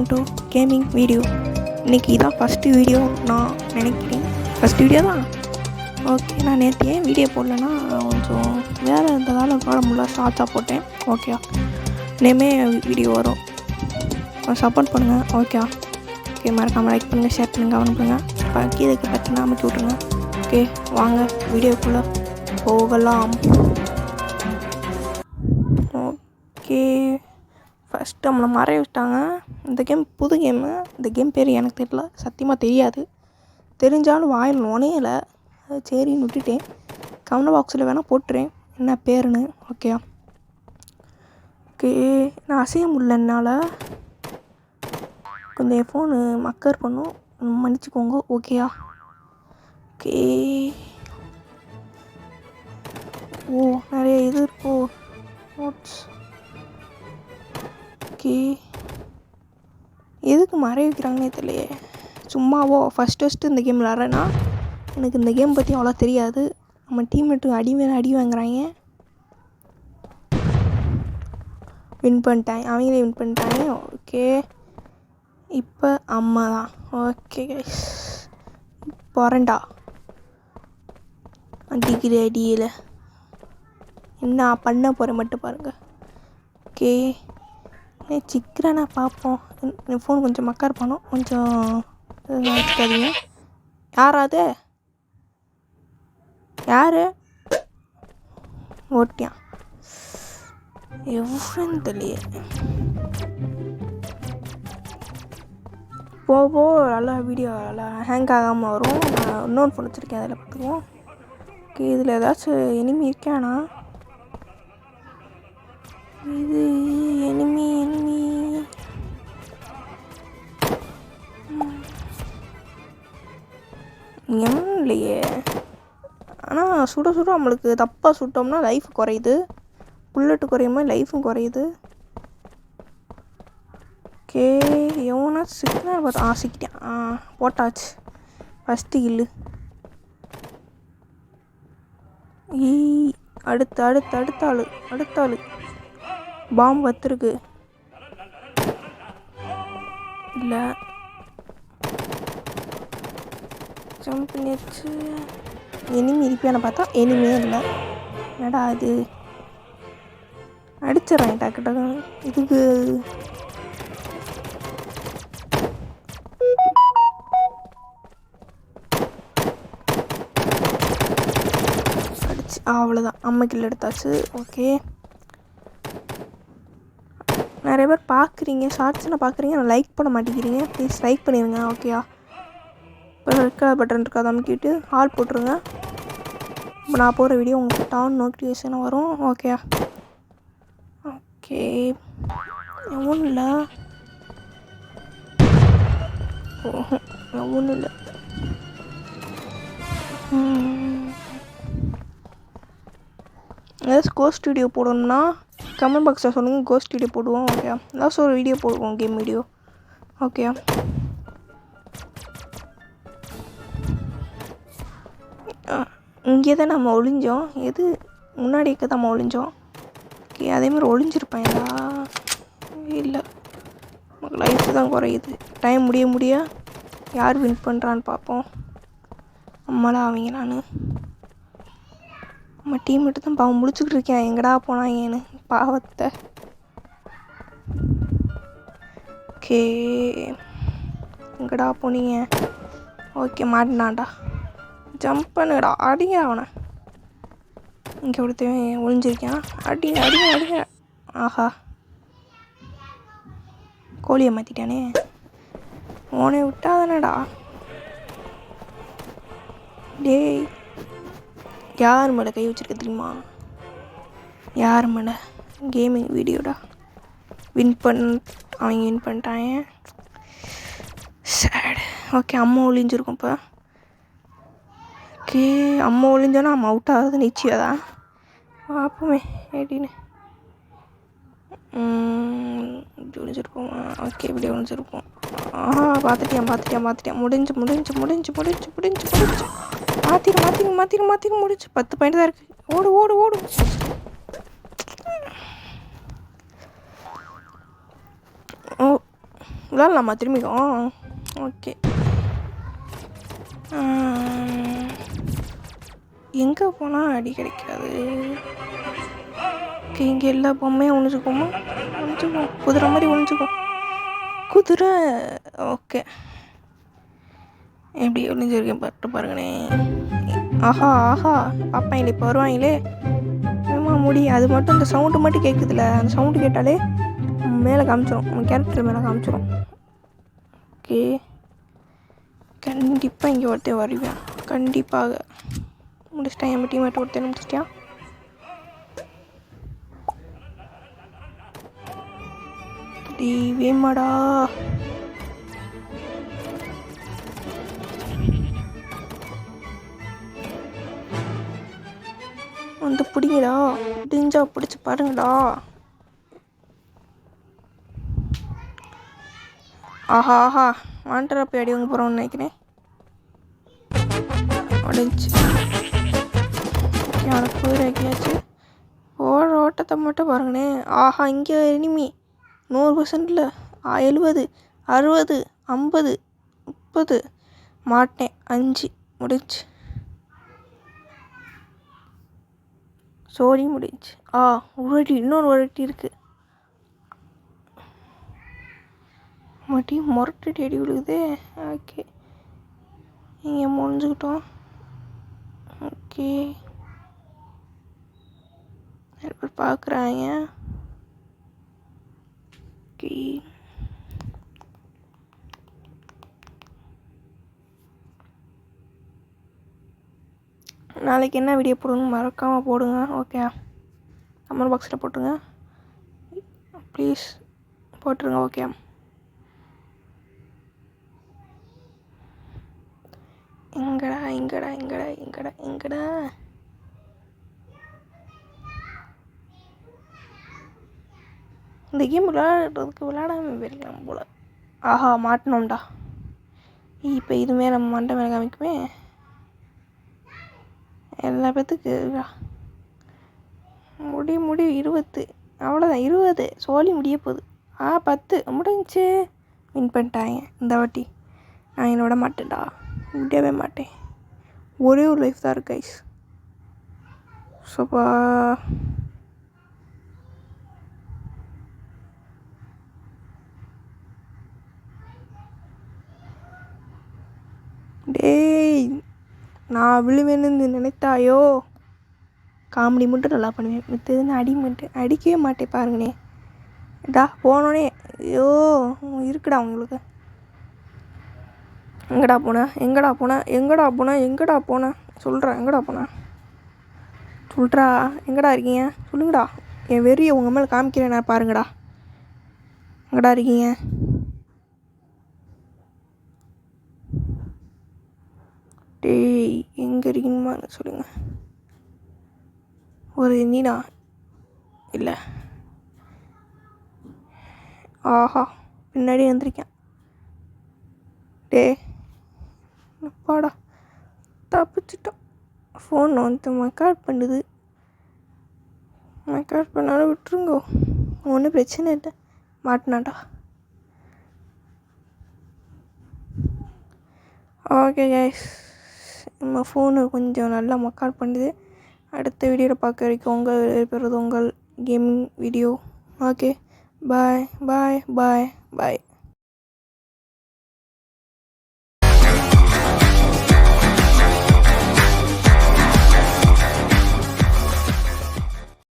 Welcome to gaming video. இன்றைக்கி இதான் first video நான் நினைக்கிறேன். ஃபஸ்ட் வீடியோ தான். ஓகே, நான் நேற்று ஏன் வீடியோ போடலன்னா கொஞ்சம் வேறு இருந்ததால் போட முடியல, ஷார்ட்ஸாக போட்டேன். ஓகே, இனிமே வீடியோ வரும், சப்போர்ட் பண்ணுங்கள். ஓகே ஓகே, மறக்காமல் லைக் பண்ணுங்கள், ஷேர் பண்ணுங்கள், கமெண்ட் பண்ணுங்கள், கீழே பார்த்தீங்கன்னா அமைக்க விட்ருங்க. ஓகே, வாங்க வீடியோக்குள்ளே போகலாம். ஓகே, ஃபஸ்ட்டு நம்மளை மறைய விட்டாங்க. இந்த கேம் புது கேமு. இந்த கேம் பேர் எனக்கு தெரியல, சத்தியமாக தெரியாது. தெரிஞ்சாலும் வாயில் நுணையலை, சரின்னு விட்டுட்டேன். கமெண்ட் பாக்ஸில் வேணால் போட்டுறேன் என்ன பேருன்னு. ஓகே ஓகே, நான் அசைய முடியல, என்னால் கொஞ்சம் என் ஃபோனு மக்கர் பண்ணும், மன்னிச்சிக்கோங்க. ஓகேயா? ஓகே, ஓ நிறைய இது இருக்கோ நோட்ஸ். ஓகே, எதுக்கு மறைய வைக்கிறாங்கன்னே தெரியலையே, சும்மாவோ. ஃபஸ்ட்டு இந்த கேம் விளாட்றேன்னா எனக்கு இந்த கேம் பற்றி அவ்வளோ தெரியாது. நம்ம டீம்மேட்டுக்கு அடி மேலே அடி வாங்குறாங்க. வின் பண்ணிட்டாங்க, அவங்களே வின் பண்ணிட்டாங்க. ஓகே, இப்போ அம்மா தான். ஓகே கைஸ், போகிறேன்டா. அடிக்கிற அடியில் என்ன பண்ண போகிறேன் மட்டும் பாருங்கள். ஓகே, சிக்கிறேன்னா பார்ப்போம். என் ஃபோன் கொஞ்சம் மக்கார் பண்ணும், கொஞ்சம் வச்சுக்காதீங்க. யாராவது யார் ஓட்டியான் எவ்வளோன்னு தெரியலையே. போக நல்லா வீடியோ நல்லா ஹேங் ஆகாமல் வரும். நான் இன்னொரு ஃபோன் வச்சுருக்கேன், அதில் பார்த்துக்குவோம். ஓகே, இதில் ஏதாச்சும் எனிமி இருக்கானா? இது எனிமி இல்லையே. ஆனால் சுட நம்மளுக்கு தப்பாக சுட்டோம்னா லைஃப் குறையுது, புல்லட்டு குறையுமா லைஃபும் குறையுது. ஓகே, எவனா சிக்கனா பார்த்தா சிக்கிட்டேன். போட்டாச்சு ஃபஸ்ட்டு கில்லு. அடுத்த ஆள் பாம்பு வத்துருக்கு. இல்லை ஜம்ப் பண்ணிடுச்சு. எனிமி இருப்பியான பார்த்தா எனிமே இல்லை. என்னடா அது, அடிச்சிடறேன் டக்கு டக்கு. இதுக்கு அடிச்சு அவ்வளோதான், அம்மைக்கில் எடுத்தாச்சு. ஓகே, நிறைய பேர் பார்க்குறீங்க, ஷார்ட்ஸ்னால் பார்க்குறீங்க, நான் லைக் பண்ண மாட்டேங்கிறீங்க. ப்ளீஸ் லைக் பண்ணிடுங்க. ஓகேயா? இப்போ ரெட் கலர் பட்டன் இருக்கா, அதை அமுக்கிட்டு ஆல் போட்டுருங்க. இப்போ நான் போகிற வீடியோ உங்களுக்கு டவுன் நோட்டிஃபிகேஷன் வரும். ஓகேயா? ஓகே, ஒன்றும் இல்லை, ஒன்றும் இல்லை. ஏதாச்சும் கோஸ்ட் வீடியோ போடணும்னா கமெண்ட் பாக்ஸில் சொல்லுங்கள், கோஸ்ட் வீடியோ போடுவோம். ஓகே, ஏதாச்சும் ஒரு வீடியோ போடுவோம், கேம் வீடியோ. ஓகே, இங்கே தான் நம்ம ஒளிஞ்சோம். எது முன்னாடி இருக்க தான் நம்ம ஒளிஞ்சோம். ஓகே, அதேமாதிரி ஒளிஞ்சிருப்பேன்டா. இல்லை, நமக்கு லைஃப் தான் குறையுது. டைம் முடிய யார் வின் பண்ணுறான்னு பார்ப்போம். அம்மாலாம் அவங்க நான் நம்ம டீம் மட்டும் தான் பாவம் முடிச்சுக்கிட்டு இருக்கேன். எங்கடா போனாங்கன்னு பாவத்தை. ஓகே, எங்கடா போனீங்க? ஓகே, மாட்டினான்டா. ஜம்ப் பண்ணுடா, அடிங்க அவனை. இங்கே ஒருத்தன் ஒளிஞ்சிருக்கான். அடிங்க. ஆஹா, கோழியை மாற்றிட்டானே. ஓனை விட்டா தானடா. டேய், யார் மேலே கை வச்சிருக்க தெரியுமா? யார் மேலே? கேமிங் வீடியோடா. அவங்க வின் பண்ணிட்டாங்க. சேட். ஓகே, அம்மா ஒளிஞ்சிருக்கும் இப்போ. ஓகே, அம்மா ஒளிஞ்சோன்னா அம்மா அவுட் ஆகுது நிச்சயம் தான். பார்ப்போமே எப்படின்னு. இப்படி ஒழிஞ்சிருப்போமா? ஓகே, இப்படி ஒழிஞ்சிருப்போம். பார்த்துட்டேன். முடிஞ்சு. மாற்றிடும். முடிஞ்சு 10 பாயிண்ட் தான் இருக்குது. ஓடு. ஓ விளாட்லாமா திரும்பிக்கும்? ஓகே. எங்கே போனால் அடி கிடைக்காது? ஓகே, இங்கே எல்லா பொம்மையும் ஒழிஞ்சுக்கோமா? ஒழிஞ்சுக்கும். குதிரை மாதிரி ஒழிஞ்சுக்கும். குதிரை. ஓகே, எப்படி ஒழிஞ்சிருக்கேன் பார்த்து பாருங்கண்ணே. ஆஹா ஆஹா, பார்ப்பாங்களே இப்போ வருவாங்களே. முடி அது மட்டும் இந்த சவுண்டு மட்டும் கேட்குதுல்ல, அந்த சவுண்டு கேட்டாலே மேலே காமிச்சிடும், உங்கள் கேரக்டர் மேலே காமிச்சிடும். ஓகே, கண்டிப்பாக இங்கே ஒருத்தர் வருவேன், கண்டிப்பாக. முடிச்சிட்டேன், என் டீமேட் ஒருத்தர் முடிச்சிட்டியா? வேமாடா. வந்து பிடிங்கடா, பிடிஞ்சா பிடிச்சி பாருங்கடா. ஆஹா ஆஹா, வாண்டரா போய் அடி வாங்க போகிறோம்னு நினைக்கிறேன். உடஞ்சி எனக்கு குதிரை ஆக்கியாச்சு. ஓடுற ஓட்டத்தை மட்டும் பாருங்கண்ணே. ஆஹா, இங்கே எனிமி 100%, 70, 60, 50, 30. மாட்டேன். 5 முடிஞ்சு. சோரி முடிஞ்சு. ஒரு இன்னொரு வரட்டி இருக்குது. மட்டி முரட்டு அடி விழுகுதே. ஓகே, இங்கே முடிஞ்சுக்கிட்டோம். ஓகே, பார்க்குறாங்க. ஓகே, நாளைக்கு என்ன வீடியோ போடுங்க மறக்காமல் போடுங்க. ஓகே, கமெண்ட் பாக்ஸில் போட்டுருங்க ப்ளீஸ், போட்டுருங்க. ஓகே, எங்கடா எங்கடா எங்கடா எங்கடா எங்கடா இந்த கேம் விளையாடாமல் போயிருக்கலாம் போல். ஆஹா, மாட்டினோம்டா. இப்போ இதுமாரி நம்ம மண்டை மேலே காமிக்குமே எல்லா பேத்துக்கு. முடி 20, அவ்வளோதான். 20 சோழி முடிய போகுது. 10 முடிஞ்சு. வின் பண்ணிட்டாங்க இந்த வாட்டி. நான் என்னை விட மாட்டேன்டா, விடவே மாட்டேன். ஒரே ஒரு லைஃப் தான் இருக்கு கைஸ். சோப்பா, டேய், நான் விழுவேன்னு நினைத்தாயோ? காமெடி மட்டும் நல்லா பண்ணுவேன், மித்ததுன்னு அடிக்கவே மாட்டேன் பாருங்கண்ணே. போனோடனே ஐயோ இருக்குடா உங்களுக்கு. எங்கடா போன சொல்கிறா. எங்கடா இருக்கீங்க சொல்லுங்கடா. என் வெறியை உங்கள் மேலே காமிக்கிறேன் நான், பாருங்கடா. எங்கடா இருக்கீங்க? டேய், எங்கே இருக்கீங்கம்மா சொல்லுங்கள். ஒரு நீனா இல்லை. ஆஹா, பின்னாடி வந்திருக்கேன். பாடா, தப்பிச்சிட்டோம். ஃபோன் வந்து ரெக்கார்ட் பண்ணுது. ரெக்கார்ட் பண்ணாலும் விட்டுருங்கோ, ஒன்றும் பிரச்சனை இல்லை. மாட்டினாண்டா. ஓகே கைஸ், நம்ம ஃபோனு கொஞ்சம் நல்லா ரெக்கார்ட் பண்ணுது. அடுத்த வீடியோவில் பார்க்க வரைக்கும் உங்கள் கேமிங் வீடியோ. ஓகே, பாய் பாய் பாய் பாய்.